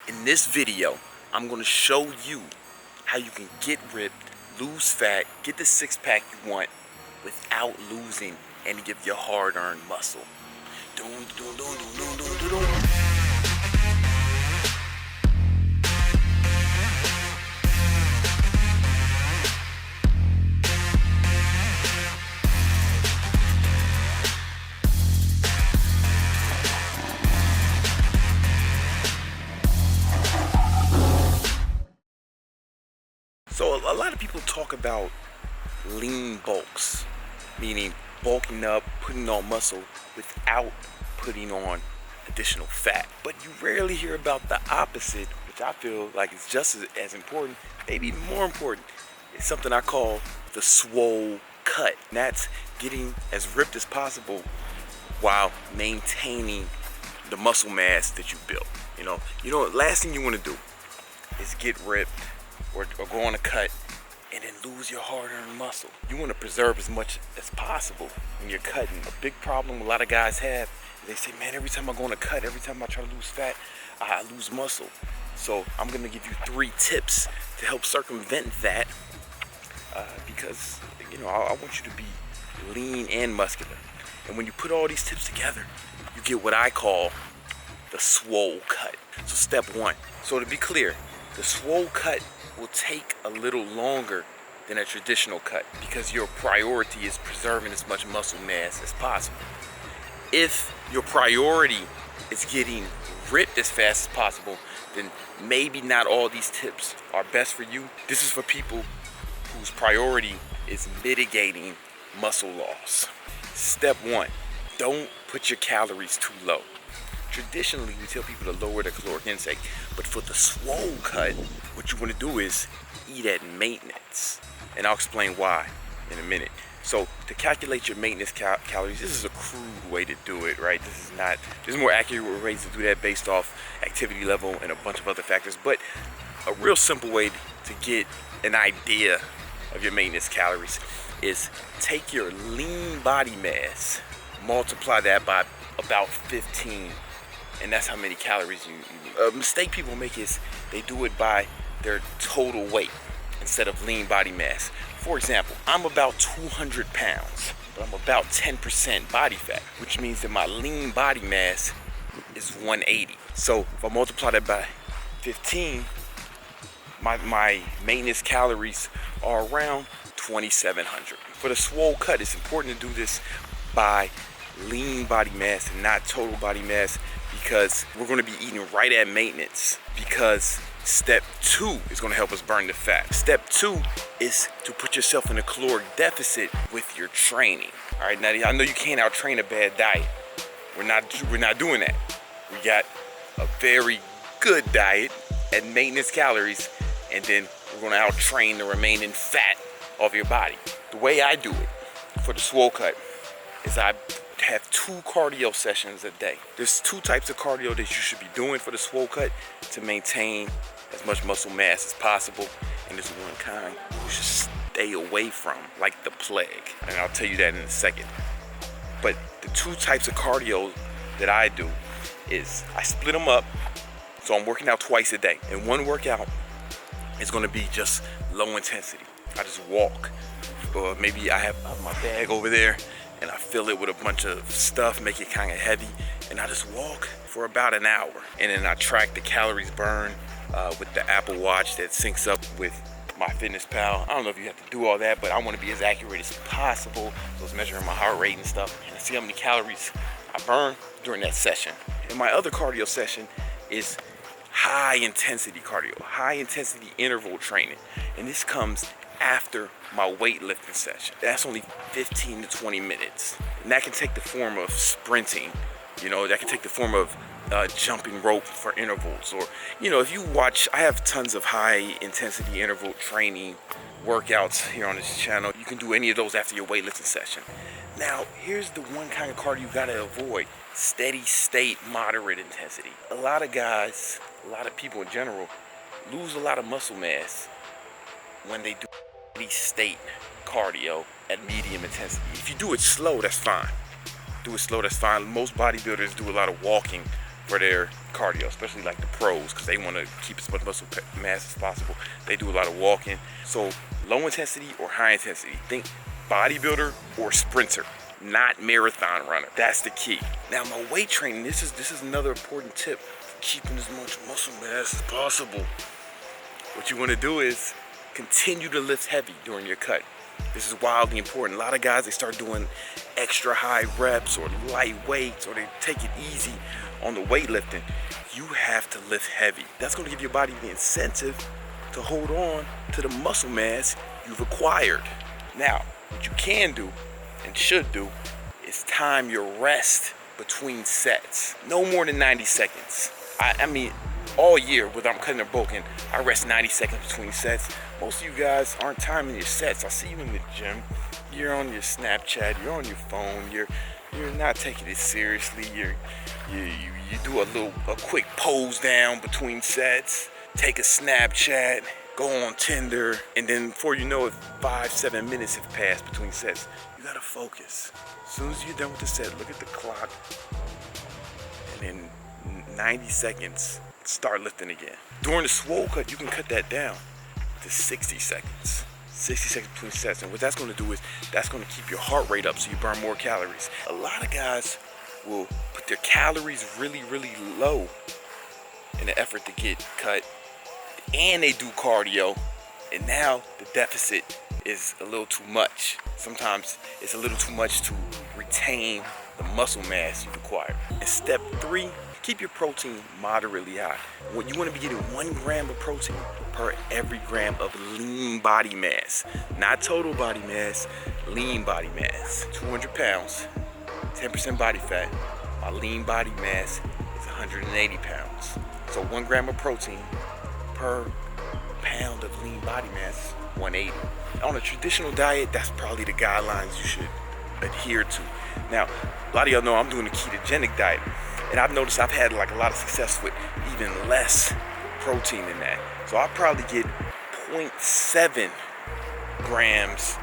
In this video, I'm gonna show you how you can get ripped, lose fat, get the six-pack you want without losing any of your hard-earned muscle. So a lot of people talk about lean bulks, meaning bulking up, putting on muscle without putting on additional fat. But you rarely hear about the opposite, which I feel like is just as important, maybe even more important. It's something I call the swole cut. And that's getting as ripped as possible while maintaining the muscle mass that you built. You know, last thing you want to do is get ripped or go on a cut and then lose your hard-earned muscle. You want to preserve as much as possible when you're cutting. A big problem a lot of guys have is they say, man, every time I go on a cut, every time I try to lose fat, I lose muscle. So I'm going to give you 3 tips to help circumvent that because, you know, I want you to be lean and muscular. And when you put all these tips together, you get what I call the swole cut. So step 1. So to be clear, the swole cut will take a little longer than a traditional cut because your priority is preserving as much muscle mass as possible. If your priority is getting ripped as fast as possible, then maybe not all these tips are best for you. This is for people whose priority is mitigating muscle loss. Step 1, don't put your calories too low. Traditionally, we tell people to lower their caloric intake, but for the swole cut, what you want to do is eat at maintenance. And I'll explain why in a minute. So to calculate your maintenance calories, this is a crude way to do it, right? There's more accurate ways to do that based off activity level and a bunch of other factors. But a real simple way to get an idea of your maintenance calories is take your lean body mass, multiply that by about 15. And that's how many calories you need. A mistake people make is they do it by their total weight instead of lean body mass. For example, I'm about 200 pounds, but I'm about 10% body fat, which means that my lean body mass is 180. So if I multiply that by 15, my maintenance calories are around 2,700. For the swole cut, it's important to do this by lean body mass and not total body mass, because we're going to be eating right at maintenance, because step 2 is going to help us burn the fat. Step 2 is to put yourself in a caloric deficit with your training. All right, now I know you can't out-train a bad diet. We're not doing that. We got a very good diet at maintenance calories, and then we're going to out-train the remaining fat of your body. The way I do it for the swole cut is I have 2 cardio sessions a day. There's 2 types of cardio that you should be doing for the swole cut to maintain as much muscle mass as possible, and there's one kind you should stay away from, like the plague, and I'll tell you that in a second. But the 2 types of cardio that I do is I split them up, so I'm working out twice a day, and one workout is going to be just low intensity. I just walk, or maybe I have my bag over there and I fill it with a bunch of stuff, make it kind of heavy, and I just walk for about an hour. And then I track the calories burned with the Apple Watch that syncs up with MyFitnessPal. I don't know if you have to do all that, but I want to be as accurate as possible. So it's measuring my heart rate and stuff, and I see how many calories I burn during that session. And my other cardio session is high intensity cardio, high intensity interval training. And this comes after my weightlifting session. That's only 15 to 20 minutes. And that can take the form of sprinting, that can take the form of jumping rope for intervals. Or, if you watch, I have tons of high intensity interval training workouts here on this channel. You can do any of those after your weightlifting session. Now, here's the one kind of cardio you gotta avoid: steady state, moderate intensity. A lot of guys, a lot of people in general, lose a lot of muscle mass when they do steady state cardio at medium intensity. If you do it slow, that's fine. Do it slow, that's fine. Most bodybuilders do a lot of walking for their cardio, especially like the pros, because they want to keep as much muscle mass as possible. They do a lot of walking. So low intensity or high intensity. Think bodybuilder or sprinter, not marathon runner. That's the key. Now my weight training, this is another important tip for keeping as much muscle mass as possible. What you want to do is continue to lift heavy during your cut. This is wildly important. A lot of guys, they start doing extra high reps or light weights, or they take it easy on the weightlifting. You have to lift heavy. That's going to give your body the incentive to hold on to the muscle mass you've acquired. Now, what you can do and should do is time your rest between sets. No more than 90 seconds. I mean, all year, whether I'm cutting or bulking, I rest 90 seconds between sets. Most of you guys aren't timing your sets. I see you in the gym. You're on your Snapchat. You're on your phone. You're not taking it seriously. You do a quick pose down between sets. Take a Snapchat. Go on Tinder, and then before you know it, 5-7 minutes have passed between sets. You gotta focus. As soon as you're done with the set, look at the clock, and in 90 seconds, start lifting again. During the swole cut, you can cut that down to 60 seconds. 60 seconds between sets, and what that's gonna do is that's gonna keep your heart rate up so you burn more calories. A lot of guys will put their calories really, really low in an effort to get cut, and they do cardio, and now the deficit is a little too much. Sometimes it's a little too much to retain the muscle mass you've acquired. And step 3, keep your protein moderately high. What you want to be getting 1 gram of protein per every gram of lean body mass, not total body mass, lean body mass. 200 pounds, 10% body fat. My lean body mass is 180 pounds. So 1 gram of protein per pound of lean body mass, 180. On a traditional diet, that's probably the guidelines you should adhere to. Now, a lot of y'all know I'm doing a ketogenic diet, and I've noticed I've had like a lot of success with even less protein than that. So I probably get 0.7 grams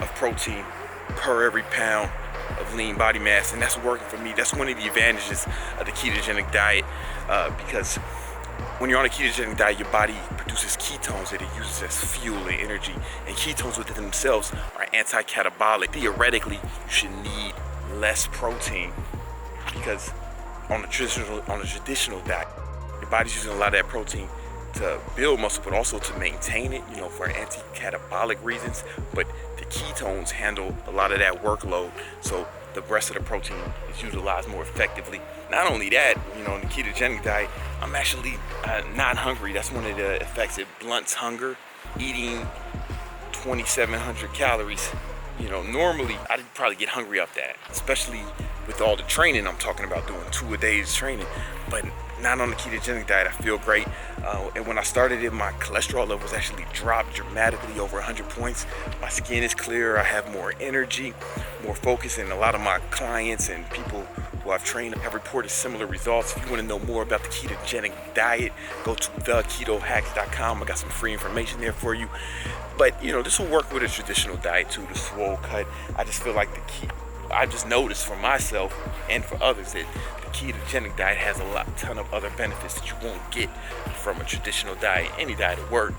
of protein per every pound of lean body mass, and that's working for me. That's one of the advantages of the ketogenic diet, because when you're on a ketogenic diet, your body produces ketones that it uses as fuel and energy. And ketones within themselves are anti-catabolic. Theoretically, you should need less protein, because on a traditional diet, your body's using a lot of that protein to build muscle, but also to maintain it, for anti-catabolic reasons. But the ketones handle a lot of that workload, so the rest of the protein is utilized more effectively. Not only that, in the ketogenic diet, I'm actually not hungry. That's one of the effects. It blunts hunger. Eating 2,700 calories, normally I'd probably get hungry off that, especially with all the training I'm talking about, doing 2 a days training. But not on the ketogenic diet. I feel great. And when I started it, my cholesterol levels actually dropped dramatically, over 100 points. My skin is clearer. I have more energy, more focus, and a lot of my clients and people who I've trained have reported similar results. If you want to know more about the ketogenic diet, go to theketohacks.com. I got some free information there for you. But this will work with a traditional diet too, the swole cut. I just feel like I just noticed for myself and for others that the ketogenic diet has a ton of other benefits that you won't get from a traditional diet. Any diet will work,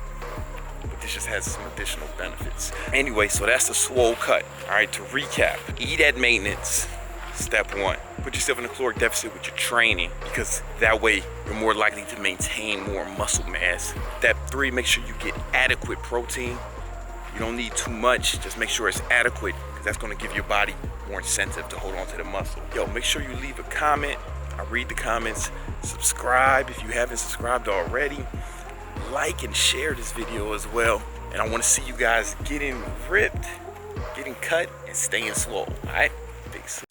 but this just has some additional benefits. Anyway, so that's the swole cut. All right, to recap, eat at maintenance. Step 1, put yourself in a caloric deficit with your training, because that way you're more likely to maintain more muscle mass. Step 3, make sure you get adequate protein. You don't need too much, just make sure it's adequate, because that's going to give your body more incentive to hold on to the muscle. Make sure you leave a comment. I read the comments. Subscribe if you haven't subscribed already. Like and share this video as well. And I want to see you guys getting ripped, getting cut, and staying swole. All right? Peace.